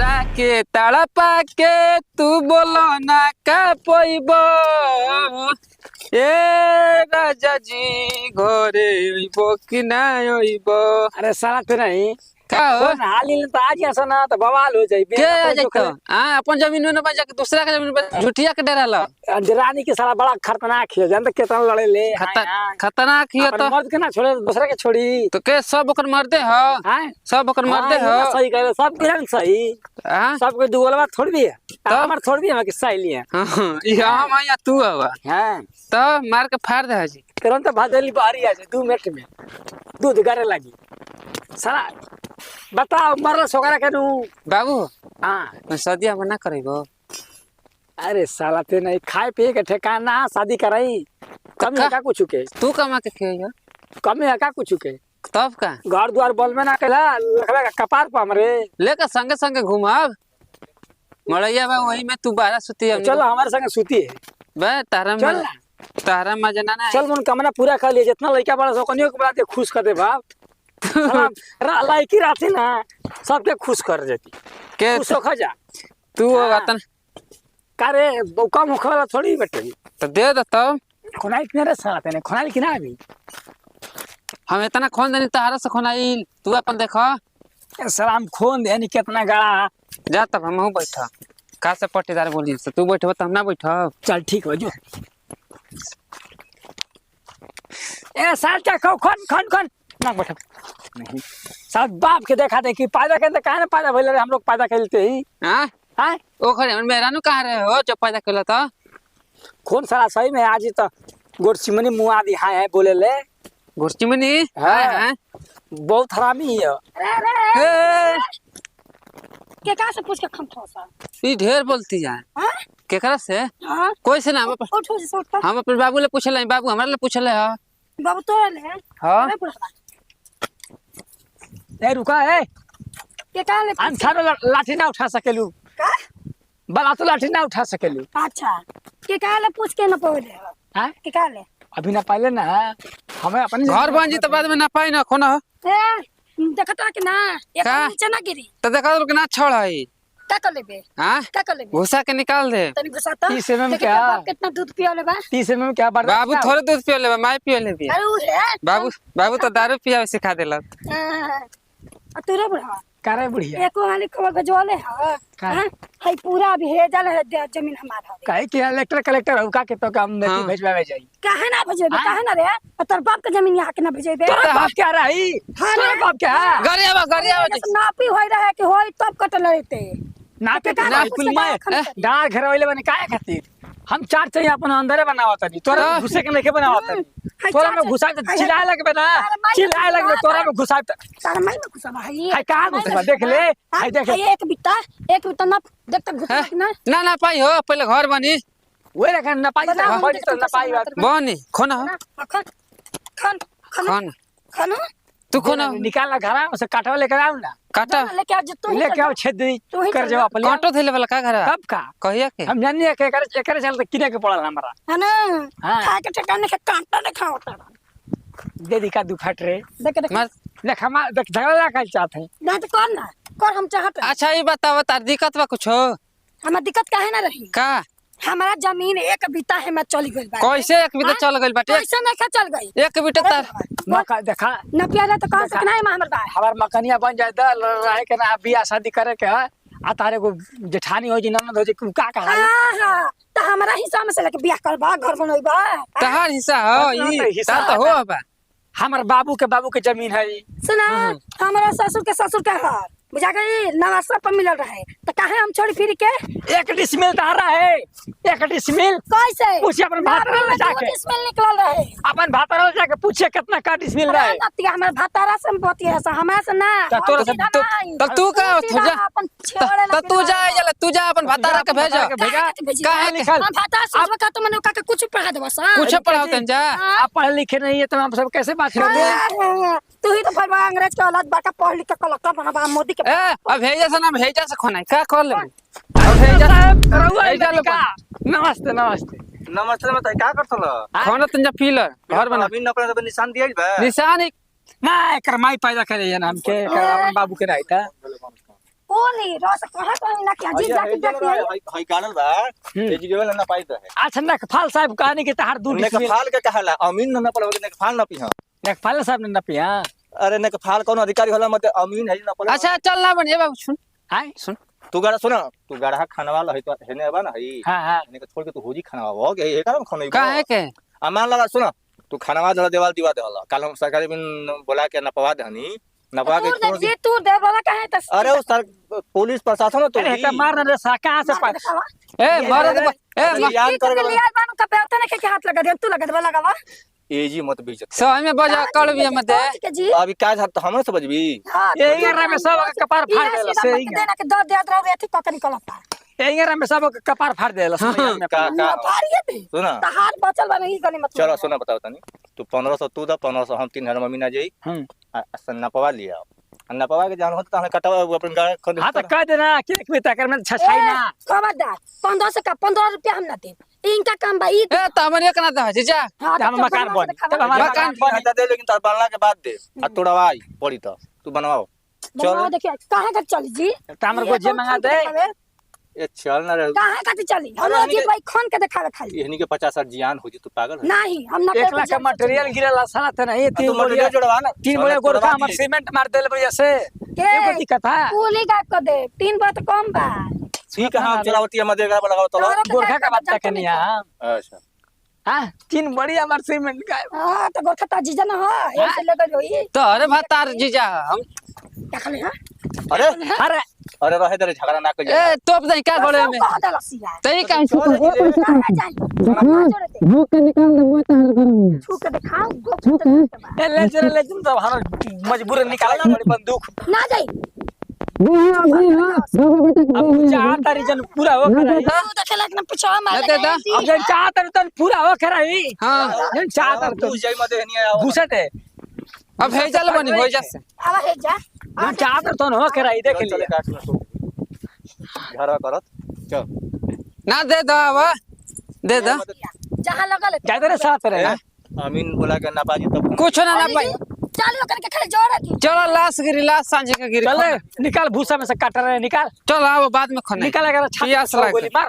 हमरा के तड़पा के तू बोलो ना का पइबो ए राजा जी घरे अइबो कि ना अइबो। अरे साला तो नहीं का हो कौन हाली तो आज ऐसा ना तो बवाल हो जाई के आ जाइतो हां अपन जमीन में न बजा के दूसरा के जमीन पे झूठिया के डरा ला। रानी के साला बड़ा खतरनाक है जानते कितना लड़े ले खतरनाक ही तो मर्द के ना छोड़े दूसरा के छोड़ी तो के सब ओकर मर्दे ह हैं सब ओकर मर्दे ह सही कह सब के सही हां सब के दुगलवा थोड़ भी है हमर थोड़ भी है कि सही लिए हां ई हम या तू हवा हैं तो मार के फाड़ दे हाजी तुरंत भाजली बाहरी आ जाए 2 मिनट में दूध गारे लगी साला बताओ मरल सोगरा के नु बाबू हां सदिया मना करेगो। अरे साला ते नहीं खाए पिए के ठिकाना शादी कराई कम है का कुछ के तू कमा के खेयो कम है का कुछ के तब का घर द्वार बोल में ना कहला लखवा का कपार पर हमरे लेकर संगे संगे घुमाब मड़ैया बा वही में तू 12 सुती हम चलो हमारे संग सूती है बे तारा मजा ना चल मन कमना पूरा कर लिए जितना लड़का बड़ा सो कनियो के बात खुश कर दे बाप लाइकी रहती ना सबके खुश कर देती के खुश हो जा तू वतन कारे बौका मुख वाला थोड़ी बेटे तो दे दे तब खोनाई किनारे साला तेने खोनाई कि ना अभी हम इतना खोन देनी तारा से खोनाई तू अपन देखो सलाम खोन देनी कितना गाड़ा जा तब हम बैठा का से पट्टीदार बोली से तू बैठो त हम ना बैठब चल ठीक हो जो ए साल क्या खो खन खन खन ना बैठ नहीं साल बाप के देखा देखी पैदा के काहे ना पैदा भइले हम लोग पैदा खेलते ही हां हां ओ खरे हम मेरानु कहां रहे हो जब पैदा केला त कौन साला सही में आज तो गोरसिमनी मुआ दी है बोले ले गोरसिमनी हां बहुत हरामी है के का से पूछ के खमथो सा ई ढेर बोलती है हां केकरा से हां कोई से ना उठो से उठ हम अपन बाबू ले पूछले बाबू हमरा ले पूछले ह बाबू तो ले हां ए रुका ए के का ले अंसारो लाठी ना उठा सकेलू का बला तो लाठी ना उठा सकेलू अच्छा के का ले पूछ के न पहिले हां के का ले अभी ना पाले ना हमें अपन घर बन जी तो बाद में ना पाई ना कोना ए देखता कि ना एक का? नीचे ना गिरी तो देखा तो ना छोड़ है का कर लेबे हां का कर लेबे घुसा के निकाल दे तनी घुसाता 30 में क्या कितना दूध पिया ले बा 30 में क्या बढ़ बाबू थोड़े दूध पियो ले माई पियो ले भी अरे उ है बाबू तो दारू पिया सिखा देला आ तोरे बुढ़ा करे बुढ़िया एको हाली खबर भेजवाले का? हां हई पूरा भेजल है जमीन हमारा है काहे कि इलेक्टर कलेक्टर हुका के तो काम नहीं हाँ। भेजवावे जाई काहे ना भेजेबे काहे ना रे तोर बाप के जमीन यहाँ के ना भेजेबे तोरा बाप क्या रही तोरा बाप क्या गरिया नापी होई रहे कि होई तब कटल रहते ना के का ना कुछ कुल का में खम करी। डार घर वाले बने काहे खातिर हम चार चाहिए अपन अंदर बनावत नहीं तोरा हाँ। घुसे के लेके बनावत नहीं हाय तोरा चार में घुसा हाय हाय। चिल्लाए लगबे ना अरे माई चिल्लाए लगबे घुसा तोरा में घुसा सारा माई में घुसा भाई हाय कहां घुसा देख ले हाय देख एक बित्ता ना देख तक घुसा ना ना पाई हो पहले घर बनी ओए रखन ना पाई बताओ, बड़ी तो ना पाई बात बनी खोना हो खन खन खन खान खन तू खोना निकालना घर में से काटवा लेकर आओ ना काटा लेके आ जतो ही लेके आओ छेद तू ही कर चल जाओ अपन काटो थैले वाला का घर कब का कहिया के हम जानिए के करे चल किने के पड़ल हमरा है ना हाँ। खा के ठिकाने के कांटा दिखा होता दे दी का दू फट रे देख देख मर देख हम देख झगड़ा का चाहते हैं ना तो कौन ना कौन हम चाहत अच्छा ये बताओ तार दिक्कत बा कुछ हमार दिक्कत काहे ना रही का हमारा जमीन एक बिता है मैं चली गई बा कैसे एक बीता चल गइल बाटे कैसे नहीं खा चल गई एक बीता तार मका देखा न प्यारा तो कौन सकना है हमर बा हमार मकनिया बन जाए दल रहे के ना बियाह शादी करे के है आ तारे को जेठानी हो जी ननद हो जी का कहा हां तो हमारा हिस्सा में से लेके बियाह करबा घर बनइबा तहार हिस्सा हो ई हिस्सा तार तो हो बा हमार बाबू के जमीन है सुना हमारा ससुर के है बुझा गई नवासा पर मिलल रहे तो काहे हम छोड़ फिर के एक डिसमिल तारा है एक डिसमिल कैसे पूछे अपन भातारा ले जाके इसमें निकल रहे अपन भातारा ले जाके पूछे कितना का डिसमिल रहा है नतिया हमारे भातारा से बतिया है हमरा से ना तो तोरा से तब तू का हो जा अपन छोड़े तब तू जा जला तू जा अपन भातारा के भेज भेजा काहे निकल हम भातारा से का तो मने का कुछ पढ़ा देबो सा कुछ पढ़ाओ जा आप पढ़े लिखे नहीं है तो हम सब कैसे बात करेंगे तू ही तो फिर अंग्रेज के औलाद बाका पढ़ लिख के कलेक्टर बनबा मोदी के ए अब भेजा से ना भेजा से खोना का कर ले अब भेजा भेजा लो नमस्ते नमस्ते नमस्ते नमस्ते क्या करथल खोना तंजा पीलर घर बना अभी नकल पे निशान दिया बा निशान ना एकर माई पैदा करे है ना हमके एकर अपन बाबू के रहता कोली रस कहां कहां ना के जी जाके देखिए हई गाड़ल बा ए जी गेल ना पाई तो है अच्छा नकफाल साहब कहानी के तहार दूर ने के फाल के कहाला अमीन ना पड़ो ने के फाल ना पिहा नकफाल साहब ने न पिया अरे ने के फाल कौन अधिकारी होला मत अमीन है ना पड़ो अच्छा चल ना बन ए बाबू सुन हाय सुन तू गाड़ा सुना तू गाड़ा खानवा ल है तो हेने बा ना हई हां हां ने के छोड़ के तू होजी खानवा हो गए ए कारण खाने का है के मान लगा सुना तू खानवा जला देवाल दिवा देला कल हम सरकारी बिन बोला के नपवा दहनी नपवा के तू जी तू दे वाला कहे त अरे वो सर पुलिस प्रशासन तो अरे त मारना रे सा कहां से पा ए मरद ए याद कर लिया बानु का पेवता ने के हाथ लगा दे तू लगा दे लगावा ए जी मत बीच सही में बजा कल भी मत दे के जी अभी का था हमरे समझबी हां ए गरा में सब के कपार फाड़ देला से ही देना के दो दे रहो एथी का निकलता ए गरा में सब के कपार फाड़ देला से का फाड़िए दे सुना तहार बचल बा नहीं गली मत चलो सुना बताओ तनी तू 1500 तू दा 1500 हम 3000 महीना जाई नपवा लिया नपवा के जान हो तो हमें कटवा अपन गाड़ हां त कह देना कि एक में तकर में छछाई ना खबरदार 1500 का 15 रुपया हम ना दे इनका काम बा ई ए त हमन एक ना दे जीजा हम मकान बन तब हमारा मकान मकान बन दे लेकिन तार बनला के बाद दे आ तोड़वाई पड़ी तो तू बनवाओ चलो देखिए कहां तक चली जी तामर को जे मंगा दे ए चल ना रे कहां तक चली हम अजीत भाई खान के दिखावे खाली एहनी के 50 जियान हो जी तू पागल है नहीं हम ना 1 लाख का मटेरियल गिरला साला त नहीं तू 3 मटेरियल जोड़वा ना 3 बोले गोरखा हमर सीमेंट मार देले बढ़िया से एगो दिक्कत है कूली का को दे 3 बात कम बा ठीक है हम चलावती हम देगा लगाओ तो गोरखा का बात करनी है अच्छा हां 3 बढ़िया हमर सीमेंट का हां तो गोरखा ता जीजा ना हां ऐसे लगे जोई तो अरे भतार जीजा हम क्या खाली हां अरे अरे अरे रहे दे झगड़ा ना कर ए तोप दे का गोले में कह दे लसिया तई का भूख के निकाल दे वो तार घर में छू के दिखाओ गोप ए ले तो हम मजबूर निकालना बड़ी बंदूक ना जाई अब चाह तारी जन पूरा हो कराई तू देखे लग ना पिछवा मार दे दा अब जन चाह तारी तन पूरा हो कराई हां जन चाह तारी तो तू जय मत नहीं आया घुसत है अब हे चल बनी हो जा से आवा हे जा जन चाह तारी तन हो कराई देख चले ले काट में घर करत चल ना दे दा वा दे दा जहां लगल जाते रे साथ रे अमीन बोला के ना बाजी तब कुछ ना ना पाई चल ओकन के खाली जोड़ की चलो लाश गिरी लाश सांझे का गिरी चल निकाल भूसा में से काट रहे निकाल चल आओ बाद में खाने निकाल अगर पियास छाती लगे। गोली मार